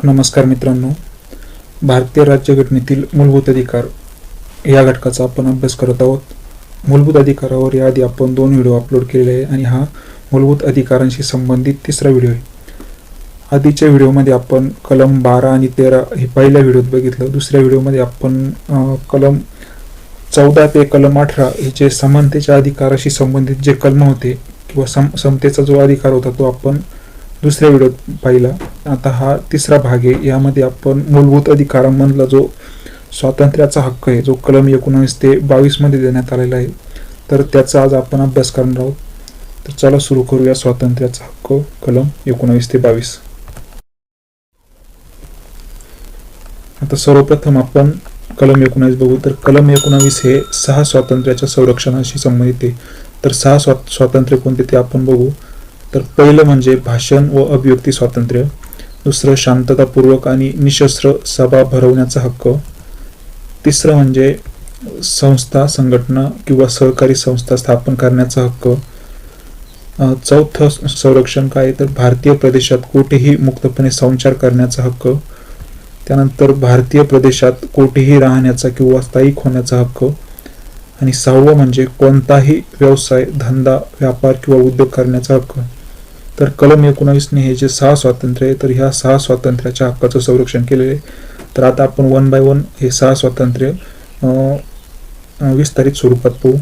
नमस्कार मित्रांनो, भारतीय राज्यघटनेतील मूलभूत अधिकार या घटकाचा आपण अभ्यास करत आहोत. मूलभूत अधिकारावर याआधी आपण 2 व्हिडिओ अपलोड केलेले आहे आणि हा मूलभूत अधिकारांशी संबंधित तिसरा व्हिडिओ आहे. आधीच्या व्हिडिओमध्ये आपण कलम 12 आणि 13 हे पहिल्या व्हिडिओत बघितलं. दुसऱ्या व्हिडिओमध्ये आपण कलम 14 ते कलम 18 हे जे समानतेच्या अधिकाराशी संबंधित जे कलम होते किंवा समतेचा जो अधिकार होता तो आपण दुसऱ्या व्हिडिओत पाहिला. आता हा तिसरा भाग आहे. यामध्ये आपण मूलभूत अधिकारांमधला जो स्वातंत्र्याचा हक्क आहे, जो कलम 19 ते 22 मध्ये देण्यात आलेला आहे, तर त्याचा आज आपण अभ्यास करणार आहोत. तर चला सुरू करूया. स्वातंत्र्याचा हक्क कलम 19 ते 22. आता सर्वप्रथम आपण कलम 19 बघू. तर कलम 19 हे 6 स्वातंत्र्याच्या संरक्षणाशी संबंधित आहे. तर 6 स्वातंत्र्य कोणते ते आपण बघू. तर पहिलं म्हणजे भाषण व अभिव्यक्ती स्वातंत्र्य. दुसरं शांततापूर्वक आणि निशस्त्र सभा भरवण्याचा हक्क. तिसरं म्हणजे संस्था, संघटना किंवा सहकारी संस्था स्थापन करण्याचा हक्क. चौथं संरक्षण काय, तर भारतीय प्रदेशात कुठेही मुक्तपणे संचार करण्याचा हक्क. त्यानंतर भारतीय प्रदेशात कुठेही राहण्याचा किंवा स्थायिक होण्याचा हक्क. आणि 6वं म्हणजे कोणताही व्यवसाय, धंदा, व्यापार किंवा उद्योग करण्याचा हक्क. तर कलम 19 ने हे जे 6 स्वातंत्र्य आहे, तर ह्या 6 स्वातंत्र्याच्या हक्काचं संरक्षण केलेले आहे. तर आता आपण 1 बाय 1 हे 6 स्वातंत्र्य विस्तारित स्वरूपात पाहू.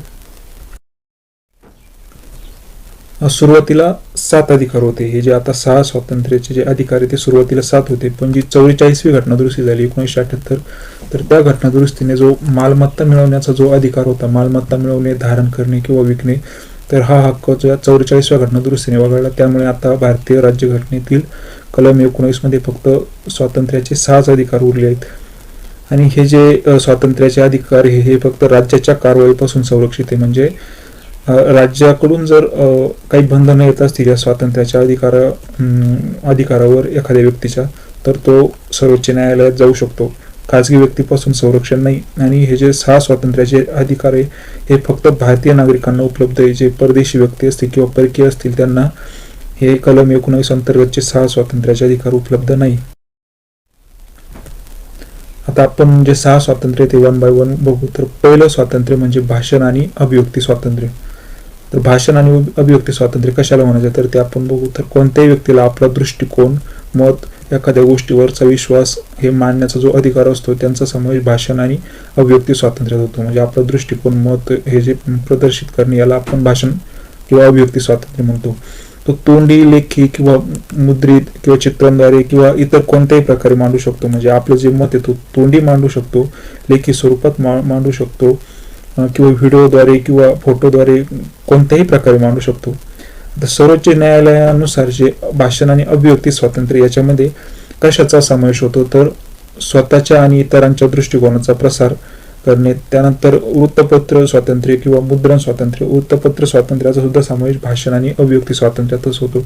सुरुवातीला 7 अधिकार होते. हे जे आता 6 स्वातंत्र्याचे जे अधिकार आहे ते सुरुवातीला 7 होते, पण जी 44वी घटनादुरुस्ती झाली 1978, तर त्या घटनादुरुस्तीने जो मालमत्ता मिळवण्याचा जो अधिकार होता, मालमत्ता मिळवणे, धारण करणे किंवा विकणे, तर हा हक्क 44व्या घटनादुरुस्तीने वगळला. त्यामुळे आता भारतीय राज्यघटनेतील कलम 19 मध्ये फक्त स्वातंत्र्याचे 6 अधिकार उरले आहेत. आणि हे जे स्वातंत्र्याचे अधिकार हे फक्त राज्याच्या कारवाईपासून संरक्षित आहे. म्हणजे राज्याकडून जर काही बंधनं येत असतील या स्वातंत्र्याच्या अधिकारावर एखाद्या व्यक्तीच्या, तर तो सर्वोच्च न्यायालयात जाऊ शकतो. खाजगी व्यक्तीपासून संरक्षण नाही. आणि हे जे 6 स्वातंत्र्याचे अधिकार आहे हे फक्त भारतीय नागरिकांना उपलब्ध आहे. जे परदेशी व्यक्ती असतील किंवा परकीय असतील त्यांना हे कलम 19 अंतर्गतचे 6 स्वातंत्र्याचे अधिकार उपलब्ध नाही. आता आपण जे 6 स्वातंत्र्य ते 1 बाय 1 बघू. तर पहिलं स्वातंत्र्य म्हणजे भाषण आणि अभिव्यक्ती स्वातंत्र्य. तर भाषण आणि अभिव्यक्ती स्वातंत्र्य कशाला म्हणायचं तर ते आपण बघू. तर कोणत्याही व्यक्तीला आपला दृष्टिकोन, मत, एखाद्या गोष्टीवरचा विश्वास हे मांडण्याचा जो अधिकार असतो त्यांचा समावेश भाषण आणि अभिव्यक्ती स्वातंत्र्यात होतो. म्हणजे आपला दृष्टिकोन, मत हे जे प्रदर्शित करणे याला आपण भाषण किंवा अभिव्यक्ती स्वातंत्र्य म्हणतो. तो तोंडी, लेखी किंवा मुद्रित किंवा चित्रांद्वारे किंवा इतर कोणत्याही प्रकारे मांडू शकतो. म्हणजे आपलं जे मत आहे तो तोंडी मांडू शकतो, लेखी स्वरूपात मांडू शकतो किंवा व्हिडिओद्वारे किंवा फोटोद्वारे कोणत्याही प्रकारे मांडू शकतो. तर सर्वोच्च न्यायालयानुसार जे भाषण आणि अभिव्यक्ती स्वातंत्र्य याच्यामध्ये कशाचा समावेश होतो तर स्वतःच्या आणि इतरांच्या दृष्टिकोनाचा प्रसार करणे. त्यानंतर वृत्तपत्र स्वातंत्र्य किंवा मुद्रण स्वातंत्र्य, वृत्तपत्र स्वातंत्र्याचा सुद्धा समावेश भाषण आणि अभिव्यक्ती स्वातंत्र्यातच होतो.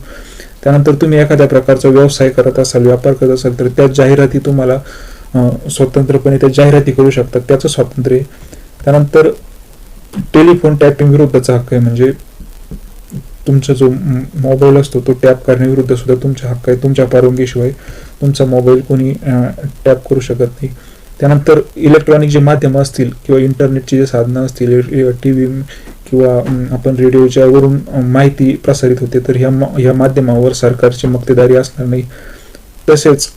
त्यानंतर तुम्ही एखाद्या प्रकारचा व्यवसाय करत असाल, व्यापार करत असाल, तर त्या जाहिराती तुम्हाला स्वतंत्रपणे त्या जाहिराती करू शकतात, त्याचं स्वातंत्र्य. त्यानंतर टेलिफोन टॅपिंग विरुद्धचा हक्क आहे. म्हणजे तुमचा जो मोबाईल असतो तो टॅप करण्याविरुद्ध सुद्धा तुमचा हक्क आहे. तुमच्या परवानगीशिवाय तुमचा मोबाईल कोणी टॅप करू शकत नाही. त्यानंतर इलेक्ट्रॉनिक जे माध्यम असतील किंवा इंटरनेटची जे साधनं असतील, TV किंवा आपण रेडिओच्या वरून माहिती प्रसारित होते, तर ह्या माध्यमावर सरकारची मक्तेदारी असणार नाही. तसेच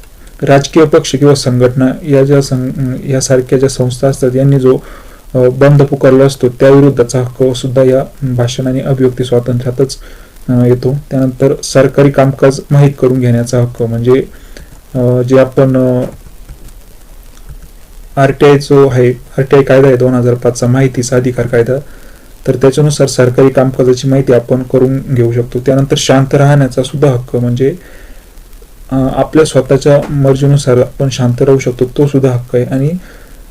राजकीय पक्ष किंवा संघटना यासारख्या ज्या संस्था असतात यांनी जो बंद पुकारला असतो त्याविरुद्धचा हक्क सुद्धा या भाषण आणि अभिव्यक्ती स्वातंत्र्यातच येतो. त्यानंतर सरकारी कामकाज माहीत करून घेण्याचा हक्क. म्हणजे जे आपण RTI जो आहे, RTI कायदा आहे 2005चा, माहितीचा अधिकार कायदा, तर त्याच्यानुसार सरकारी कामकाजाची माहिती आपण करून घेऊ शकतो. त्यानंतर शांत राहण्याचा सुद्धा हक्क. म्हणजे आपल्या स्वतःच्या मर्जीनुसार आपण शांत राहू शकतो, तो सुद्धा हक्क आहे. आणि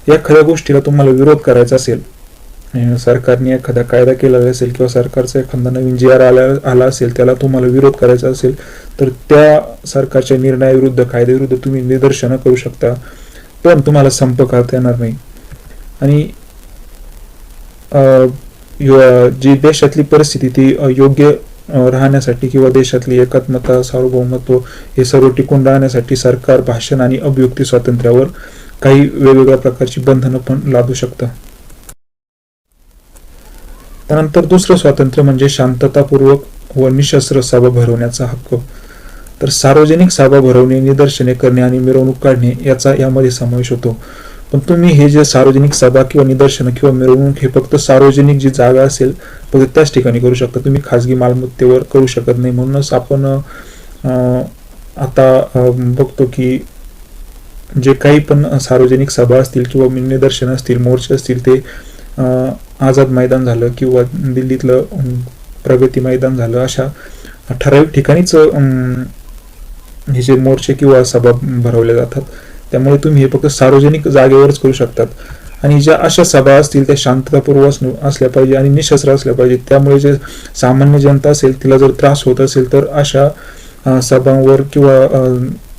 एखाद्या गोष्टीला तुम्हाला विरोध करायचा असेल, सरकारने एखादा कायदा केलेला असेल किंवा सरकारचा एखादा नवीन GR आला असेल, त्याला तुम्हाला विरोध करायचा असेल, तर त्या सरकारच्या निर्णयाविरुद्ध, कायद्याविरुद्ध तुम्ही निदर्शनं करू शकता, पण तुम्हाला संप करता येणार नाही. आणि जी देशातली परिस्थिती ती योग्य राहण्यासाठी किंवा देशातली एकात्मता, सार्वभौमत्व हे सर्व टिकून राहण्यासाठी सरकार भाषण आणि अभिव्यक्ती स्वातंत्र्यावर काही वेगवेगळ्या प्रकारची बंधनं पण लादू शकतं. त्यानंतर दुसरं स्वातंत्र्य म्हणजे शांततापूर्वक व निशस्त्र सभा भरवण्याचा हक्क. तर सार्वजनिक सभा भरवणे, निदर्शने करणे आणि मिरवणूक काढणे याचा यामध्ये समावेश होतो. पण तुम्ही हे जे सार्वजनिक सभा किंवा निदर्शन किंवा मिरवणूक हे फक्त सार्वजनिक जी जागा असेल फक्त त्याच ठिकाणी करू शकता, तुम्ही खाजगी मालमत्तेवर करू शकत नाही. म्हणूनच आपण आता बघतो की जे काही पण सार्वजनिक सभा असतील किंवा निदर्शन असतील, मोर्चे असतील, ते आझाद मैदान झालं किंवा दिल्लीतलं प्रगती मैदान झालं, अशा ठराविक ठिकाणीच हे जे मोर्चे किंवा सभा भरवल्या जातात. त्यामुळे तुम्ही हे फक्त सार्वजनिक जागेवरच करू शकतात. आणि ज्या अशा सभा असतील त्या शांततापूर्वक असल्या पाहिजे आणि निशस्त्र असल्या पाहिजे. त्यामुळे जे सामान्य जनता असेल तिला जर त्रास होत असेल तर अशा सभांवर किंवा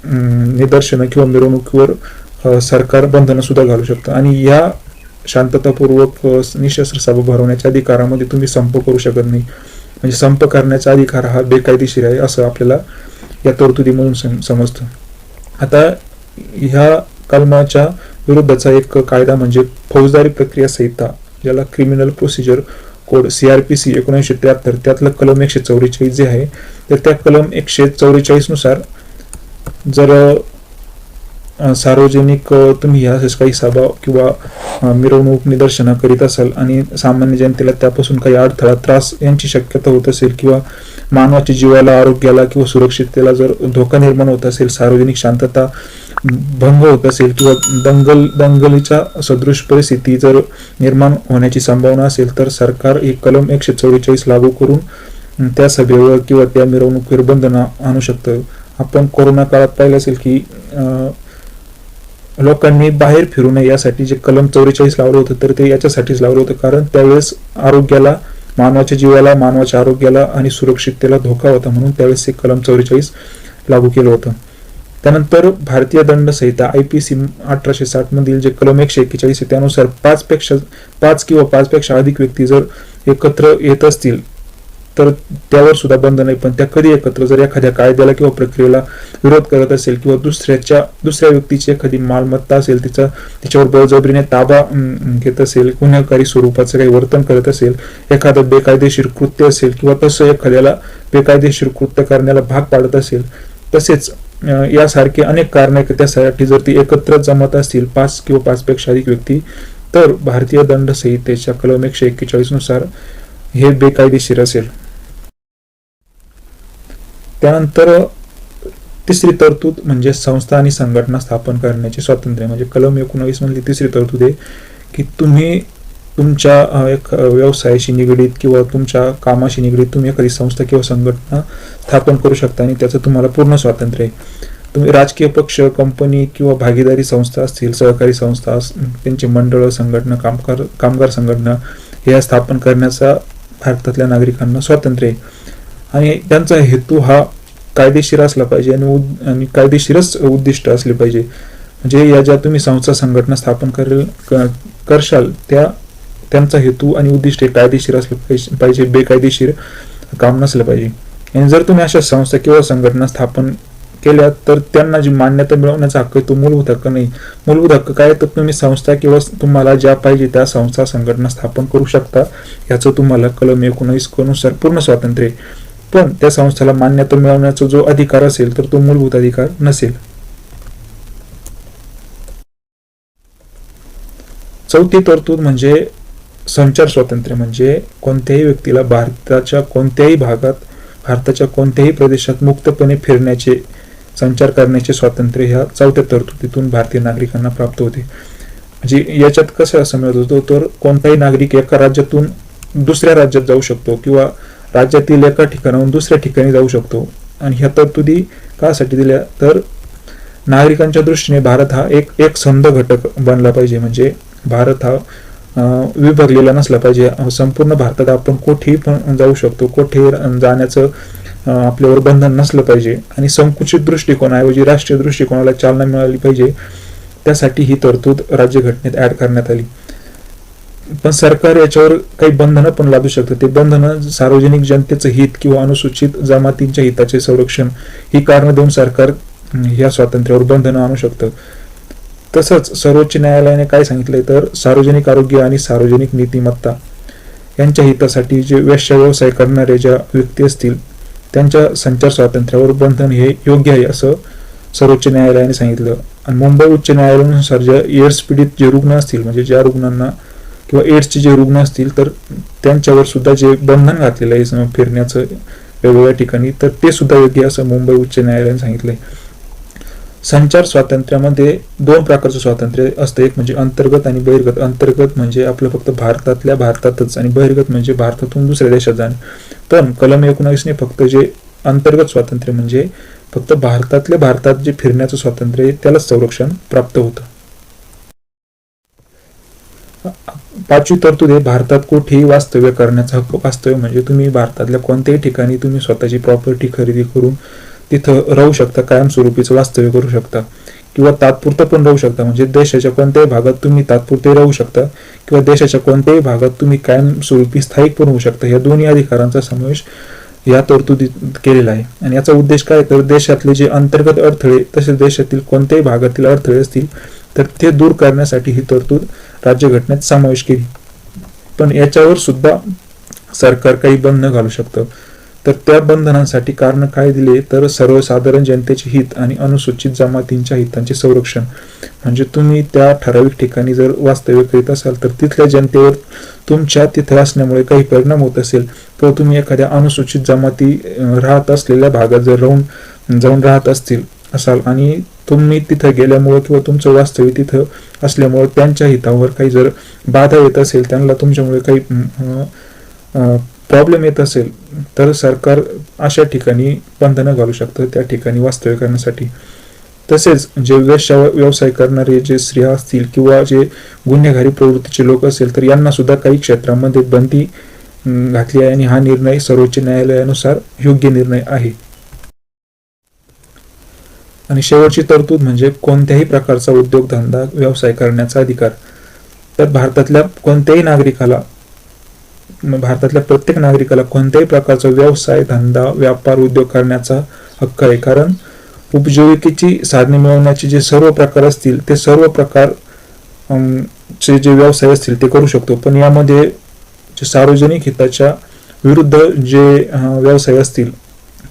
निदर्शनं किंवा मिरवणुकीवर सरकार बंधनं सुद्धा घालू शकतं. आणि या शांततापूर्वक निशस्त्र सभा भरवण्याच्या अधिकारामध्ये तुम्ही संप करू शकत नाही. म्हणजे संप करण्याचा अधिकार हा बेकायदेशीर आहे असं आपल्याला या तरतुदीमधून समजतं. आता ह्या कलमाच्या विरुद्धचा एक कायदा म्हणजे फौजदारी प्रक्रिया संहिता, ज्याला क्रिमिनल प्रोसिजर कोड CRPC 1973, त्यातलं कलम 144 जे आहे, तर त्या कलम 144 नुसार जर सार्वजनिक तुम्ही ह्या काही सभा किंवा मिरवणूक, निदर्शनं करीत असाल आणि सामान्य जनतेला त्यापासून काही अडथळा, त्रास यांची शक्यता होत असेल किंवा मानवाच्या जीवाला, आरोग्याला किंवा सुरक्षिततेला जर धोका निर्माण होत असेल, सार्वजनिक शांतता भंग होत असेल किंवा दंगलीच्या सदृश परिस्थिती जर निर्माण होण्याची संभावना असेल, तर सरकार ही कलम 144 लागू करून त्या सभेवर किंवा त्या मिरवणुकीवर बंधनं आणू शकतं. आपण कोरोना काळात पाहिलं असेल की लोकांनी बाहेर फिरू नये यासाठी जे कलम 44 लावलं होतं, तर ते याच्यासाठीच लावलं होतं, कारण त्यावेळेस आरोग्याला, मानवाच्या जीवाला, मानवाच्या आरोग्याला आणि सुरक्षिततेला धोका होता, म्हणून त्यावेळेस हे कलम 44 लागू केलं होतं. त्यानंतर भारतीय दंड संहिता IPC 1860 मधील जे कलम 141 आहे त्यानुसार 5 किंवा 5 पेक्षा अधिक व्यक्ती जर एकत्र येत असतील तर त्यावर सुद्धा बंधन आहे. पण त्या कधी एकत्र, जर एखाद्या कायद्याला किंवा प्रक्रियेला विरोध करत असेल किंवा दुसऱ्या व्यक्तीची एखादी मालमत्ता असेल, तिच्यावर बळजबरीने ताबा घेत असेल, गुन्हेगारी स्वरूपाचं काही वर्तन करत असेल, एखादं बेकायदेशीर कृत्य असेल किंवा तसं एखाद्याला बेकायदेशीर कृत्य करण्याला भाग पाडत असेल, तसेच यासारखे अनेक कारणे त्यासाठी जर ती एकत्र जमत असतील 5 किंवा 5 पेक्षा अधिक व्यक्ती, तर भारतीय दंड संहितेच्या कलम 141 नुसार हे बेकायदेशीर असेल. त्यानंतर तिसरी तरतूद म्हणजे संस्था आणि संघटना स्थापन करण्याचे स्वातंत्र्य. म्हणजे कलम 19 मधली तिसरी तरतूद आहे की तुम्ही तुमच्या एक व्यवसायाशी निगडीत किंवा तुमच्या कामाशी निगडीत तुम्ही एखादी संस्था किंवा संघटना स्थापन करू शकता आणि त्याचं तुम्हाला पूर्ण स्वातंत्र्य आहे. तुम्ही राजकीय पक्ष, कंपनी किंवा भागीदारी संस्था असतील, सहकारी संस्था, त्यांचे मंडळ, संघटना, कामगार संघटना या स्थापन करण्याचा भारतातल्या नागरिकांना स्वातंत्र्य आहे. आणि त्यांचा हेतू हा कायदेशीर असला पाहिजे आणि कायदेशीरच उद्दिष्ट असले पाहिजे. म्हणजे या ज्या तुम्ही संस्था, संघटना स्थापन करशाल त्यांचा हेतू आणि उद्दिष्ट कायदेशीर असलं पाहिजे, बेकायदेशीर काम नसलं पाहिजे. आणि जर तुम्ही अशा संस्था किंवा संघटना स्थापन केल्या तर त्यांना जी मान्यता मिळवण्याचा हक्क आहे तो मूलभूत हक्क नाही. मूलभूत हक्क काय, तर तुम्ही संस्था किंवा तुम्हाला ज्या पाहिजे त्या संस्था, संघटना स्थापन करू शकता, याचं तुम्हाला कलम 19 नुसार पूर्ण स्वातंत्र्य आहे. पण त्या संस्थेला मान्यता मिळवण्याचा जो अधिकार असेल तर तो मूलभूत अधिकार नसेल. चौथी तरतूद म्हणजे संचार स्वातंत्र्य. म्हणजे कोणत्याही व्यक्तीला भारताच्या कोणत्याही भागात, भारताच्या कोणत्याही प्रदेशात मुक्तपणे फिरण्याचे, संचार करण्याचे स्वातंत्र्य ह्या चौथ्या तरतुदीतून भारतीय नागरिकांना प्राप्त होते. म्हणजे याच्यात कसं असं मिळत होतं, तर कोणताही नागरिक एका राज्यातून दुसऱ्या राज्यात जाऊ शकतो किंवा राज्यातील एका ठिकाणाहून दुसऱ्या ठिकाणी जाऊ शकतो. आणि ह्या तरतुदी कासाठी दिल्या, तर नागरिकांच्या दृष्टीने भारत हा एक संध घटक बनला पाहिजे. म्हणजे भारत हा विभागलेला नसला पाहिजे. संपूर्ण भारतात आपण कुठेही पण जाऊ शकतो, कुठेही जाण्याचं आपल्यावर बंधन नसलं पाहिजे. आणि संकुचित दृष्टिकोनाऐवजी राष्ट्रीय दृष्टिकोनाला चालना मिळाली पाहिजे. त्यासाठी ही तरतूद राज्यघटनेत ऍड करण्यात आली. पण सरकार याच्यावर काही बंधनं पण लादू शकतं. ते बंधनं सार्वजनिक जनतेचं हित किंवा अनुसूचित जमातींच्या हिताचे संरक्षण ही कारणं देऊन सरकार या स्वातंत्र्यावर बंधनं आणू शकतं. तसंच सर्वोच्च न्यायालयाने काय सांगितलंय तर सार्वजनिक आरोग्य आणि सार्वजनिक नीतिमत्ता यांच्या हितासाठी जे वेश्या व्यवसाय करणारे ज्या व्यक्ती असतील त्यांच्या संचार स्वातंत्र्यावर बंधन हे योग्य आहे असं सर्वोच्च न्यायालयाने सांगितलं. आणि मुंबई उच्च न्यायालयानुसार ज्या एड्स पीडित जे रुग्ण असतील म्हणजे ज्या रुग्णांना किंवा एड्सचे जे रुग्ण असतील तर त्यांच्यावर सुद्धा जे बंधन घातलेलं आहे फिरण्याचं वेगवेगळ्या ठिकाणी तर ते सुद्धा योग्य असं मुंबई उच्च न्यायालयाने सांगितलंय. संचार स्वातंत्र्यामध्ये दोन प्रकारचं स्वातंत्र्य असतं. एक म्हणजे अंतर्गत आणि बहिर्गत. अंतर्गत म्हणजे आपलं फक्त भारतातल्या भारतातच आणि बहिर्गत म्हणजे भारतातून दुसऱ्या देशात जाणे. पण कलम 19ने फक्त जे अंतर्गत स्वातंत्र्य म्हणजे फक्त भारतातल्या भारतात जे फिरण्याचं स्वातंत्र्य आहे त्याला संरक्षण प्राप्त होतं. 5वी तरतूद आहे भारतात कुठेही वास्तव्य करण्याचा हक्क. वास्तव्य म्हणजे तुम्ही भारतातल्या कोणत्याही ठिकाणी तुम्ही स्वतःची प्रॉपर्टी खरेदी करून तिथं राहू शकता, कायमस्वरूपीचं वास्तव्य करू शकता किंवा तात्पुरतं पण राहू शकता. म्हणजे देशाच्या कोणत्याही भागात तुम्ही तात्पुरते राहू शकता किंवा देशाच्या कोणत्याही भागात तुम्ही कायमस्वरूपी स्थायिक पण होऊ शकता. या दोन्ही अधिकारांचा समावेश या तरतुदीत केलेला आहे. आणि याचा उद्देश काय तर देशातले जे अंतर्गत अडथळे तसेच देशातील कोणत्याही भागातील अडथळे असतील तर ते दूर करण्यासाठी ही तरतूद राज्यघटनेत समावेश केली. पण याच्यावर सुद्धा सरकार काही बंधन घालू शकतं. तर त्या बंधनांसाठी कारण काय दिले तर सर्वसाधारण जनतेचे हित आणि अनुसूचित जमातींच्या हितांचे संरक्षण. म्हणजे तुम्ही त्या ठराविक ठिकाणी जर वास्तव्य करीत असाल तर तिथल्या जनतेवर तुमच्या तिथे असण्यामुळे काही परिणाम होत असेल किंवा तुम्ही एखाद्या अनुसूचित जमाती राहत असलेल्या भागात जर जाऊन राहत असाल आणि तुम्ही तिथं गेल्यामुळे किंवा तुमचं वास्तव्य तिथं असल्यामुळे त्यांच्या हितावर काही जर बाधा येत असेल, त्यांना तुमच्यामुळे काही प्रॉब्लेम येत असेल तर सरकार अशा ठिकाणी बंधनं घालू शकतं त्या ठिकाणी वास्तव्य करण्यासाठी. तसेच जे व्यवसाय करणारे जे स्त्रिया असतील किंवा जे गुन्हेगारी प्रवृत्तीचे लोक असेल तर यांना सुद्धा काही क्षेत्रामध्ये बंदी घातली आहे आणि हा निर्णय सर्वोच्च न्यायालयानुसार योग्य निर्णय आहे. आणि शेवटची तरतूद म्हणजे कोणत्याही प्रकारचा उद्योगधंदा व्यवसाय करण्याचा अधिकार. तर भारतातल्या प्रत्येक नागरिकाला कोणत्याही प्रकारचा व्यवसाय धंदा व्यापार उद्योग करण्याचा हक्क आहे. कारण उपजीविकेची साधने मिळवण्याचे जे सर्व प्रकार असतील ते सर्व प्रकार जे व्यवसाय असतील ते करू शकतो. पण यामध्ये जे सार्वजनिक हिताच्या विरुद्ध जे व्यवसाय असतील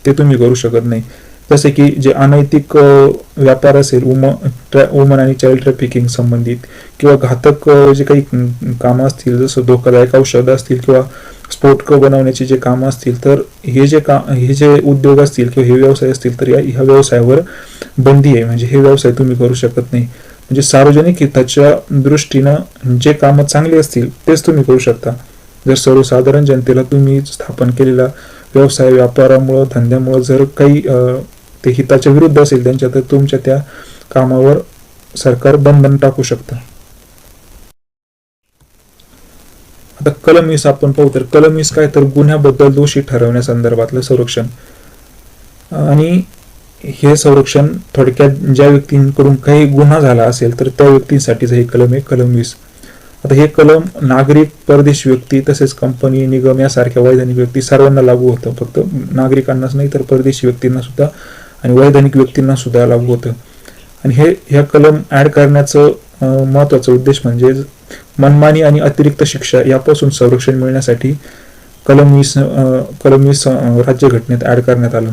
ते तुम्ही करू शकत नाही. जसे की जे अनैतिक व्यापार असेल वुमन आणि चाइल्ड ट्रॅफिकिंग संबंधित किंवा घातक जे काही कामं असतील जसं धोकादायक औषधं असतील किंवा स्फोटकं बनवण्याची जे कामं असतील तर हे जे उद्योग असतील किंवा हे व्यवसाय असतील तर ह्या व्यवसायावर बंदी आहे. म्हणजे हे व्यवसाय तुम्ही करू शकत नाही. म्हणजे सार्वजनिक हिताच्या दृष्टीनं जे कामं चांगली असतील तेच तुम्ही करू शकता. जर सर्वसाधारण जनतेला तुम्ही स्थापन केलेला व्यवसाय व्यापारामुळं धंद्यामुळं जर काही ते हिताच्या विरुद्ध असेल त्यांच्या तर तुमच्या त्या कामावर सरकार बंधन टाकू शकतं. आता कलम 20 आपण पाहू तर कलम 20 काय तर गुन्ह्याबद्दल दोषी ठरवण्यासंदर्भातलं संरक्षण. आणि हे संरक्षण थोडक्यात ज्या व्यक्तींकडून काही गुन्हा झाला असेल तर त्या व्यक्तींसाठीच हे कलम आहे कलम 20. आता हे कलम नागरिक परदेशी व्यक्ती तसेच कंपनी निगम यासारख्या वैधानिक व्यक्ती सर्वांना लागू होतं. फक्त नागरिकांनाच नाही तर परदेशी व्यक्तींना सुद्धा आणि वैधानिक व्यक्तींना सुद्धा लागू होतं. आणि ह्या कलम ऍड करण्याचं महत्वाचा उद्देश म्हणजे मनमानी आणि अतिरिक्त शिक्षा यापासून संरक्षण मिळण्यासाठी कलम 20 राज्यघटनेत ऍड करण्यात आलं.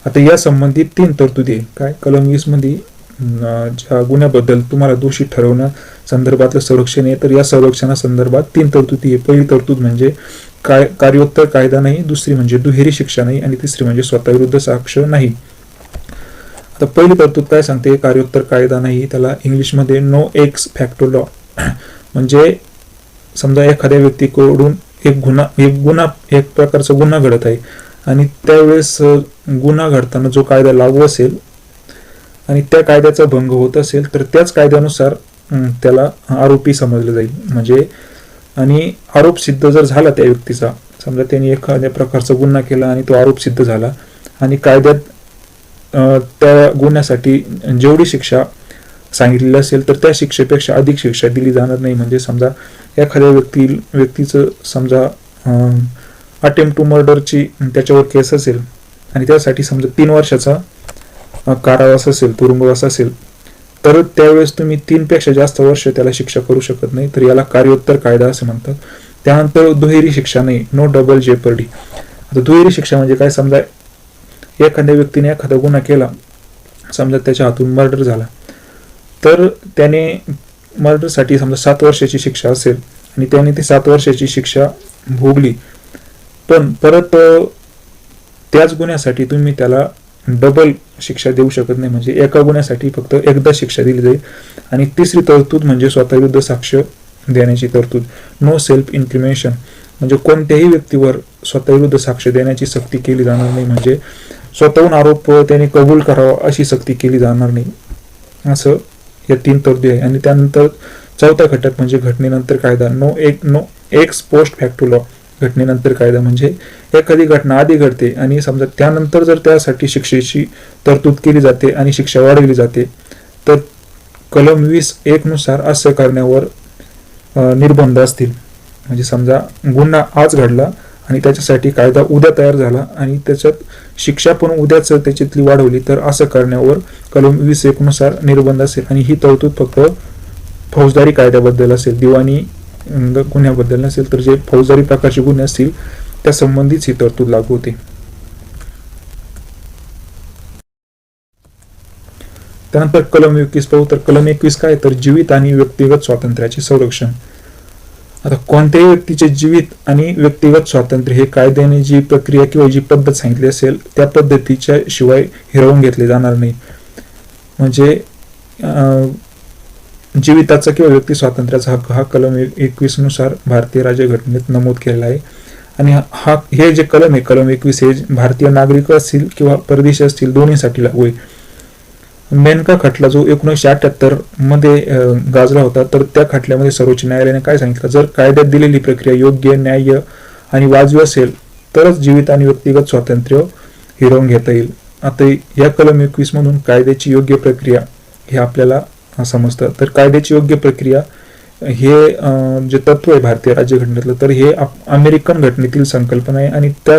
आता या संबंधित 3 तरतुदी आहे. काय कलम 20 मध्ये ज्या गुन्ह्याबद्दल तुम्हाला दोषी ठरवण्या संदर्भातलं संरक्षण आहे तर या संरक्षणासंदर्भात 3 तरतुदी आहे. पहिली तरतूद म्हणजे कार्योत्तर कायदा नाही, दुसरी म्हणजे दुहेरी शिक्षा नाही आणि तिसरी म्हणजे स्वतःविरुद्ध साक्ष नाही. आता पहिली तरतूद काय सांगते कार्योत्तर कायदा नाही, त्याला इंग्लिशमध्ये नो एक्स फॅक्टो लॉ. म्हणजे समजा एखाद्या व्यक्तीकडून एक प्रकारचा गुन्हा घडत आहे आणि त्यावेळेस गुन्हा घडताना जो कायदा लागू असेल आणि त्या कायद्याचा भंग होत असेल तर त्याच कायद्यानुसार त्याला आरोपी समजलं जाईल. म्हणजे आणि आरोप सिद्ध जर झाला त्या व्यक्तीचा, समजा त्यांनी एखाद्या प्रकारचा गुन्हा केला आणि तो आरोप सिद्ध झाला आणि कायद्यात त्या गुन्ह्यासाठी जेवढी शिक्षा सांगितलेलं असेल तर त्या शिक्षेपेक्षा अधिक शिक्षा दिली जाणार नाही. म्हणजे समजा एखाद्या व्यक्तीचं समजा अटेम्प्ट टू मर्डरची त्याच्यावर केस असेल आणि त्यासाठी समजा 3 वर्षाचा कारावास असेल, तुरुंगवास असेल, तर त्यावेळेस तुम्ही 3 पेक्षा जास्त वर्ष त्याला शिक्षा करू शकत नाही. तर याला कार्योत्तर कायदा असं म्हणतात. त्यानंतर दुहेरी शिक्षा नाही, नो डबल जेपर्डी. आता दुहेरी शिक्षा म्हणजे काय, समजा एखाद्या व्यक्तीने एखादा गुन्हा केला, समजा त्याच्या हातून मर्डर झाला, तर त्याने मर्डरसाठी समजा 7 वर्षाची शिक्षा असेल आणि त्याने ती 7 वर्षाची शिक्षा भोगली, पण परत त्याच गुन्ह्यासाठी तुम्ही त्याला डबल शिक्षा देऊ शकत नाही. म्हणजे एका गुन्ह्यासाठी फक्त एकदा शिक्षा दिली जाईल. आणि तिसरी तरतूद म्हणजे स्वतःविरुद्ध साक्ष देण्याची तरतूद, नो सेल्फ इन्क्रिमिनेशन. म्हणजे कोणत्याही व्यक्तीवर स्वतःविरुद्ध साक्ष देण्याची सक्ती केली जाणार नाही. म्हणजे स्वतःहून आरोप त्याने कबूल करावा अशी सक्ती केली जाणार नाही. असं या 3 तरतुदी आहे. आणि त्यानंतर चौथा घटक म्हणजे घटनेनंतर कायदा, no ex post facto law. घटनेनंतर कायदा म्हणजे एखादी घटना आधी घडते आणि समजा त्यानंतर जर त्यासाठी शिक्षेची तरतूद केली जाते आणि शिक्षा वाढवली जाते, तर कलम 20(1) नुसार असं करण्यावर निर्बंध असतील. म्हणजे समजा गुन्हा आज घडला आणि त्याच्यासाठी कायदा उद्या तयार झाला आणि त्याच्यात शिक्षा पण उद्याच त्याच्यातली वाढवली, तर असं करण्यावर कलम 20(1) नुसार निर्बंध असेल. आणि ही तरतूद फक्त फौजदारी कायद्याबद्दल असेल, दिवाणी गुन्ह्याबद्दल नसेल. तर जे फौजदारी प्रकारचे गुन्हे असतील त्या संबंधीच ही तरतूद लागू होते. त्यानंतर कलम 21 पाहू. तर कलम 21 काय, तर जीवित आणि व्यक्तिगत स्वातंत्र्याचे संरक्षण. आता कोणत्याही व्यक्तीचे जीवित आणि व्यक्तिगत स्वातंत्र्य हे कायद्याने जी प्रक्रिया किंवा जी पद्धत सांगितली असेल त्या पद्धतीच्या शिवाय हिरावून घेतले जाणार नाही. म्हणजे जीविताचा किंवा व्यक्ती स्वातंत्र्याचा हक्क हा कलम 21 नुसार भारतीय राज्यघटनेत नमूद केलेला आहे. आणि हे जे कलम आहे, कलम 21, हे भारतीय नागरिक असतील किंवा परदेशी असतील दोन्हीसाठी लागू आहे. मेनका खटला जो 1978 मध्ये गाजला होता, तर त्या खटल्यामध्ये सर्वोच्च न्यायालयाने काय सांगितलं, जर कायद्यात दिलेली प्रक्रिया योग्य, न्याय्य आणि वाजवी असेल तरच जीवित आणि व्यक्तिगत स्वातंत्र्य हिरावून घेता येईल. आता या कलम 21 मधून कायद्याची योग्य प्रक्रिया हे आपल्याला समजतं. तर कायद्याची योग्य प्रक्रिया हे जे तत्व आहे भारतीय राज्यघटनेतलं, तर हे अमेरिकन घटनेतील संकल्पना आहे आणि त्या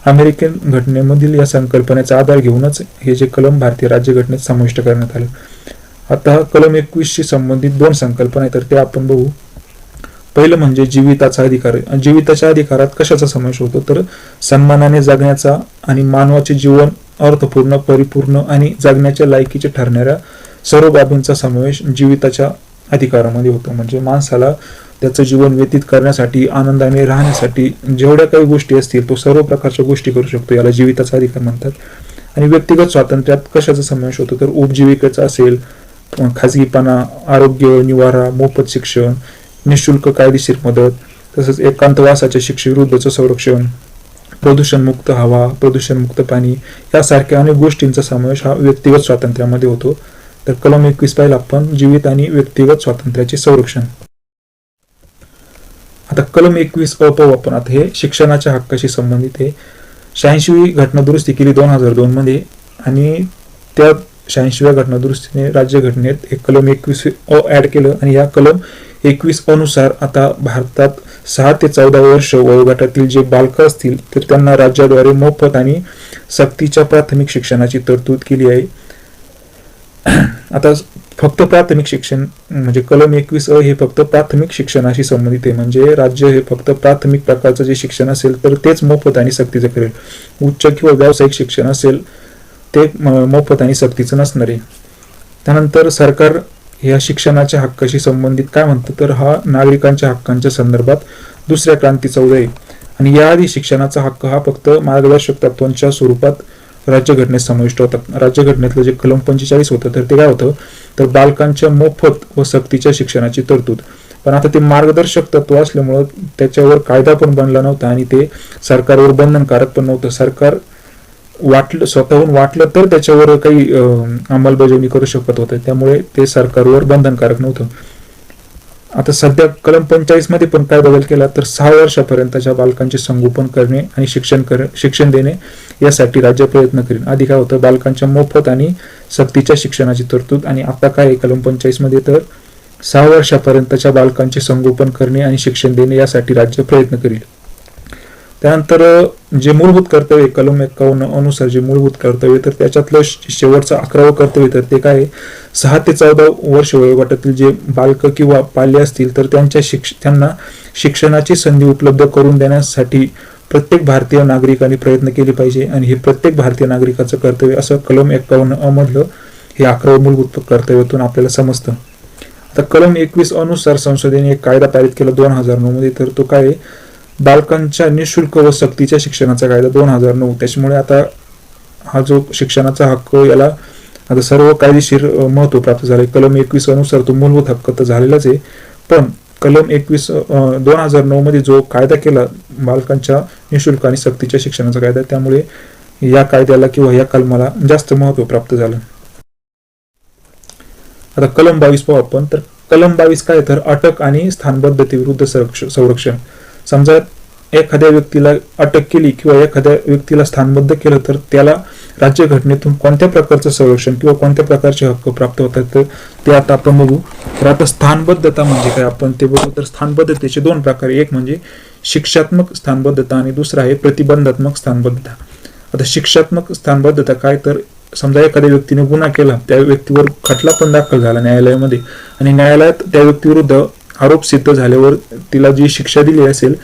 अमेरिकन घटनेमधील या संकल्पनेचा आधार घेऊनच हे जे कलम भारतीय राज्यघटनेत समाविष्ट करण्यात आलं. आता कलम 21शी संबंधित 2 संकल्पना आहेत, तर ते आपण बघू. पहिलं म्हणजे जीविताचा अधिकार. जीविताच्या अधिकारात कशाचा समावेश होतो, तर सन्मानाने जगण्याचा आणि मानवाचे जीवन अर्थपूर्ण, परिपूर्ण आणि जगण्याच्या लायकीचे ठरणाऱ्या सर्व बाबींचा समावेश जीविताच्या अधिकारामध्ये होतो. म्हणजे माणसाला त्याचं जीवन व्यतीत करण्यासाठी, आनंदाने राहण्यासाठी जेवढ्या काही गोष्टी असतील तो सर्व प्रकारच्या गोष्टी करू शकतो, याला जीविताचा अधिकार म्हणतात. आणि व्यक्तिगत स्वातंत्र्यात कशाचा समावेश होतो, तर उपजीविकेचा असेल, खाजगीपणा, आरोग्य, निवारा, मोफत शिक्षण, निशुल्क कायदेशीर मदत, तसंच एकांतवासाच्या शिक्षेविरुद्धचं संरक्षण, प्रदूषणमुक्त हवा, प्रदूषणमुक्त पाणी यासारख्या अनेक गोष्टींचा समावेश हा व्यक्तिगत स्वातंत्र्यामध्ये होतो. तर कलम 21 पाहिलं आपण, जीवित आणि व्यक्तिगत स्वातंत्र्याचे संरक्षण. आता कलम 21 पाहू आपण. आता हे शिक्षणाच्या हक्काशी संबंधित आहे. 86वी घटना दुरुस्ती केली 2002 मध्ये आणि त्या 86व्या घटना दुरुस्तीने राज्यघटनेत एक कलम 21 ऍड केलं. आणि या कलम 21 अनुसार आता भारतात 6 ते 14 वर्ष वयोगटातील जे बालकं असतील तर त्यांना राज्याद्वारे मोफत आणि सक्तीच्या प्राथमिक शिक्षणाची तरतूद केली आहे. आता फक्त प्राथमिक शिक्षण म्हणजे कलम 21 हे फक्त प्राथमिक शिक्षणाशी संबंधित आहे. म्हणजे राज्य हे फक्त प्राथमिक प्रकारचं जे शिक्षण असेल तर तेच मोफत आणि सक्तीचं करेल. उच्च किंवा व्यावसायिक शिक्षण असेल ते मोफत आणि सक्तीचं नसणार आहे. त्यानंतर सरकार या शिक्षणाच्या हक्काशी संबंधित काय म्हणतं, तर हा नागरिकांच्या हक्कांच्या संदर्भात दुसऱ्या क्रांतीचा उदय आहे. आणि याआधी शिक्षणाचा हक्क हा फक्त मार्गदर्शक तत्वांच्या स्वरूपात राज्यघटनेत समाविष्ट होतात. राज्यघटनेतलं जे कलम 45 होतं तर ते काय होतं, तर बालकांच्या मोफत व सक्तीच्या शिक्षणाची तरतूद. पण आता ते मार्गदर्शक तत्व असल्यामुळं त्याच्यावर कायदा पण बनला नव्हता आणि ते सरकारवर बंधनकारक पण नव्हतं. सरकार स्वतःहून वाटलं तर त्याच्यावर काही अंमलबजावणी करू शकत होतं, त्यामुळे ते सरकारवर बंधनकारक नव्हतं. आता सध्या कलम 45 मध्ये पण काय बदल केला तर 6 वर्षापर्यंतच्या बालकांचे संगोपन करणे आणि शिक्षण देणे यासाठी राज्य प्रयत्न करेल. आधी काय होतं, बालकांच्या मोफत आणि सक्तीच्या शिक्षणाची तरतूद, आणि आता काय आहे कलम 45 मध्ये तर 6 वर्षापर्यंतच्या बालकांचे संगोपन करणे आणि शिक्षण देणे यासाठी राज्य प्रयत्न करेल. त्यानंतर जे मूलभूत कर्तव्य कलम 51 अनुसार जे मूलभूत कर्तव्य तर त्याच्यातलं शेवटचं 11वं कर्तव्य तर ते काय आहे, 6 ते 14 वर्ष वयोगटातील जे बालक किंवा पाल्य असतील तर त्यांना शिक्षणाची संधी उपलब्ध करून देण्यासाठी प्रत्येक भारतीय नागरिकांनी प्रयत्न केले पाहिजे, आणि हे प्रत्येक भारतीय नागरिकाचं कर्तव्य असं कलम 51 मधलं हे 11वं मूलभूत कर्तव्यातून आपल्याला समजतं. आता कलम 21 अनुसार संसदेने एक कायदा पारित केला 2009 मध्ये, तर तो काय आहे, बालकांच्या निशुल्क व सक्तीच्या शिक्षणाचा कायदा 2009. त्याच्यामुळे आता हा जो शिक्षणाचा हक्क याला आता सर्व कायदेशीर महत्व प्राप्त झाले. कलम 21 अनुसार तो मूलभूत हक्क तर झालेलाच आहे, पण कलम 21 2009 मध्ये जो कायदा केला बालकांच्या निशुल्क आणि सक्तीच्या शिक्षणाचा कायदा, त्यामुळे या कायद्याला किंवा या कलमाला जास्त महत्व प्राप्त झालं. आता कलम 22 पाहू आपण. तर कलम 22 काय तर अटक आणि स्थानबद्धतेविरुद्ध संरक्षण. समजा एखाद्या व्यक्तीला अटक केली किंवा एखाद्या व्यक्तीला स्थानबद्ध केलं तर त्याला राज्यघटनेतून कोणत्या प्रकारचं संरक्षण किंवा कोणत्या प्रकारचे हक्क प्राप्त होतात तर ते आता आपण बघू. तर आता स्थानबद्धता म्हणजे काय आपण ते बघू. तर स्थानबद्धतेचे 2 प्रकार, एक म्हणजे शिक्षात्मक स्थानबद्धता आणि दुसरा आहे प्रतिबंधात्मक स्थानबद्धता. आता शिक्षात्मक स्थानबद्धता काय तर समजा एखाद्या व्यक्तीने गुन्हा केला, त्या व्यक्तीवर खटला पण दाखल झाला न्यायालयामध्ये, आणि न्यायालयात त्या व्यक्तीविरुद्ध आरोप सिद्ध झाल्यावर तिला जी शिक्षा दिली असेल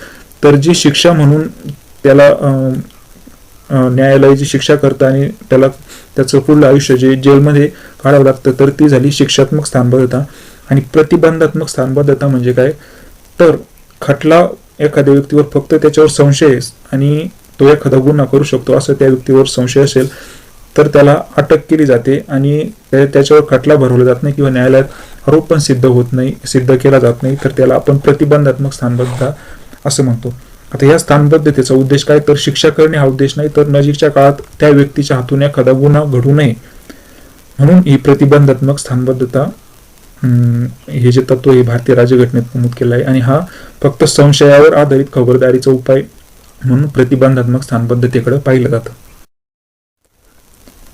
तर जी शिक्षा म्हणून त्याला न्यायालय जी शिक्षा करतं आणि त्याला त्याचं पुढलं आयुष्य जे जेलमध्ये काढावं लागतं तर ती झाली शिक्षात्मक स्थानबद्धता. आणि प्रतिबंधात्मक स्थानबद्धता म्हणजे काय तर खटला एखाद्या व्यक्तीवर फक्त त्याच्यावर संशय आणि तो एखादा गुन्हा करू शकतो असं त्या व्यक्तीवर संशय असेल तर त्याला अटक केली जाते आणि त्याच्यावर खटला भरवला जात नाही किंवा न्यायालयात आरोप पण सिद्ध केला जात नाही, तर त्याला आपण प्रतिबंधात्मक स्थानबद्धता असं म्हणतो. आता या स्थानबद्धतेचा उद्देश काय तर शिक्षा करणे हा उद्देश नाही, तर नजीकच्या काळात त्या व्यक्तीच्या हातून एखादा गुन्हा घडू नये म्हणून ही प्रतिबंधात्मक स्थानबद्धता हे जे तत्व हे भारतीय राज्यघटनेत नमूद केलं आहे, आणि हा फक्त संशयावर आधारित खबरदारीचा उपाय म्हणून प्रतिबंधात्मक स्थानबद्धतेकडे पाहिलं जातं.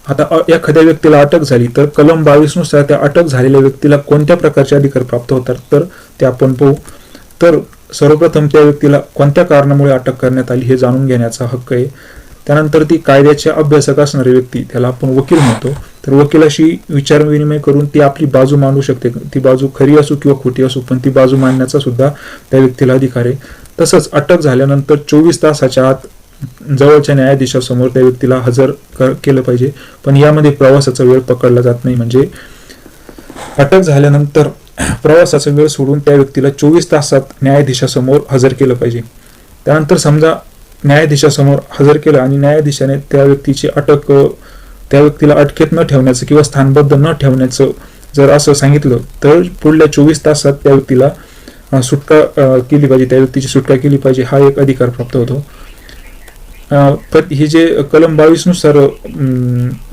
आता एखाद्या व्यक्तीला अटक झाली तर कलम 22 नुसार त्या अटक झालेल्या व्यक्तीला कोणत्या प्रकारचे अधिकार प्राप्त होतात तर ते आपण पाहू. तर सर्वप्रथम त्या व्यक्तीला कोणत्या कारणामुळे अटक करण्यात आली हे जाणून घेण्याचा हक्क आहे. त्यानंतर ती कायद्याचे अभ्यासक असणारी व्यक्ती त्याला आपण वकील म्हणतो, तर वकिलाशी विचारविनिमय करून ती आपली बाजू मांडू शकते. ती बाजू खरी असो किंवा खोटी असो, पण ती बाजू मांडण्याचा सुद्धा त्या व्यक्तीला अधिकार आहे. तसंच अटक झाल्यानंतर 24 तासाच्या आत जवळच्या न्यायाधीशासमोर त्या व्यक्तीला हजर केलं पाहिजे, पण यामध्ये प्रवासाचा वेळ पकडला जात नाही. म्हणजे अटक झाल्यानंतर प्रवासाचा वेळ सोडून त्या व्यक्तीला 24 तासात न्यायाधीशासमोर हजर केलं पाहिजे. त्यानंतर समजा न्यायाधीशासमोर हजर केलं आणि न्यायाधीशाने त्या व्यक्तीला अटकेत न ठेवण्याचं किंवा स्थानबद्ध न ठेवण्याचं जर असं सांगितलं तर पुढल्या 24 तासात त्या व्यक्तीला सुटका केली पाहिजे, त्या व्यक्तीची सुटका केली पाहिजे, हा एक अधिकार प्राप्त होतो. हे जे कलम 22 नुसार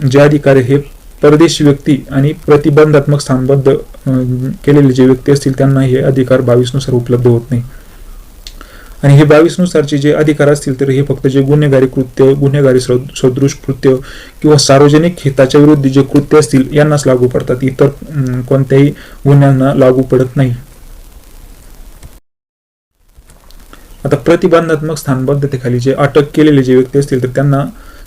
जे अधिकार हे परदेशी व्यक्ती आणि प्रतिबंधात्मक स्थानबद्ध केलेले जे व्यक्ती असतील त्यांना हे अधिकार 22 नुसार उपलब्ध होत नाही. आणि हे 22 नुसारचे जे अधिकार असतील तर हे फक्त जे गुन्हेगारी कृत्य, गुन्हेगारी सदृश कृत्य किंवा सार्वजनिक हिताच्या विरुद्ध जे कृत्य असतील यांनाच लागू पडतात, इतर कोणत्याही गुन्ह्यांना लागू पडत नाही. आता प्रतिबंधात्मक स्थानबद्धतेखाली जे अटक केलेले जे व्यक्ती असतील तर त्यांना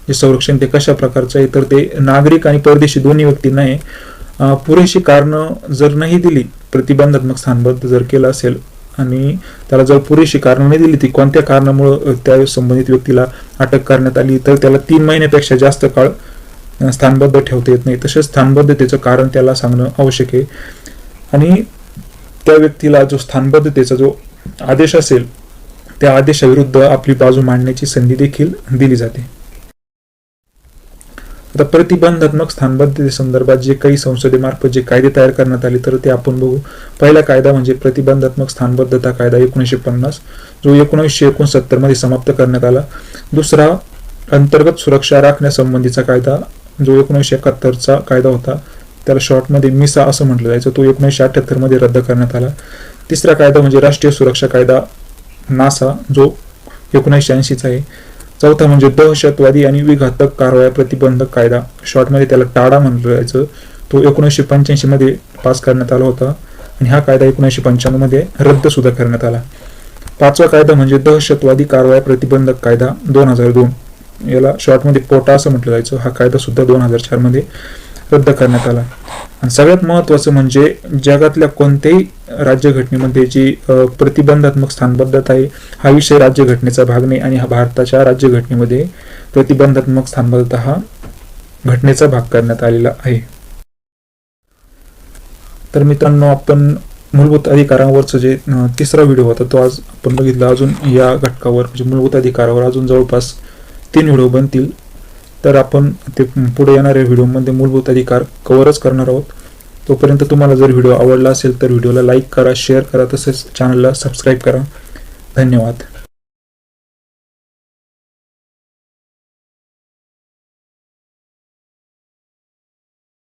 जे संरक्षण ते कशा प्रकारचं आहे तर ते नागरिक आणि परदेशी दोन्ही व्यक्तींना आहे. पुरेशी कारणं जर नाही दिली, प्रतिबंधात्मक स्थानबद्ध जर केलं असेल आणि त्याला जर पुरेशी कारणं नाही दिली, ती कोणत्या कारणामुळे त्या संबंधित व्यक्तीला अटक करण्यात आली तर त्याला 3 महिन्यापेक्षा जास्त काळ स्थानबद्ध ठेवता येत नाही. तसेच स्थानबद्धतेचं कारण त्याला सांगणं आवश्यक आहे आणि त्या व्यक्तीला जो स्थानबद्धतेचा जो आदेश असेल त्या आदेशाविरुद्ध आपली बाजू मांडण्याची संधी देखील दिली जाते. आता प्रतिबंधात्मक स्थानबद्धते संदर्भात जे काही संसदेमार्फत जे कायदे तयार करण्यात आले तर ते आपण बघू. पहिला कायदा म्हणजे प्रतिबंधात्मक स्थानबद्धता कायदा 1950 जो 1969 मध्ये समाप्त करण्यात आला. दुसरा अंतर्गत सुरक्षा राखण्यासंबंधीचा कायदा जो 1971 चा कायदा होता, त्याला शॉर्टमध्ये मिसा असं म्हटलं जायचं, तो 1978 मध्ये रद्द करण्यात आला. तिसरा कायदा म्हणजे राष्ट्रीय सुरक्षा कायदा नासा, जो 1980चा आहे. चौथा म्हणजे दहशतवादी आणि विघातक कारवाया प्रतिबंधक कायदा, शॉर्टमध्ये त्याला टाडा म्हटलं जायचं. तो 1985 मध्ये पास करण्यात आला होता आणि हा कायदा 1995 मध्ये रद्द सुद्धा करण्यात आला. पाचवा कायदा म्हणजे दहशतवादी कारवाया प्रतिबंधक कायदा 2002, याला शॉर्टमध्ये पोटा असं म्हटलं जायचं. हा कायदा सुद्धा 2004 मध्ये रद्द करण्यात आला. आणि सगळ्यात महत्त्वाचं म्हणजे जगातल्या कोणत्याही राज्यघटनेमध्ये जी प्रतिबंधात्मक स्थानबद्धता आहे, हा विषय राज्यघटनेचा भाग नाही आणि हा भारताच्या राज्यघटनेमध्ये प्रतिबंधात्मक स्थानबद्धता हा घटनेचा भाग करण्यात आलेला आहे. तर मित्रांनो, आपण मूलभूत अधिकारांवरचं जे तिसरा व्हिडिओ होता तो आज आपण बघितला. अजून या घटकावर म्हणजे मूलभूत अधिकारावर अजून जवळपास 3 व्हिडिओ बनतील. तर आपण ते पुढे येणाऱ्या व्हिडिओमध्ये मूलभूत अधिकार कव्हरच करणार आहोत. तोपर्यंत तुम्हाला जर व्हिडिओ आवडला असेल तर व्हिडिओला लाईक करा, शेअर करा, तसेच चॅनलला सबस्क्राईब करा. धन्यवाद.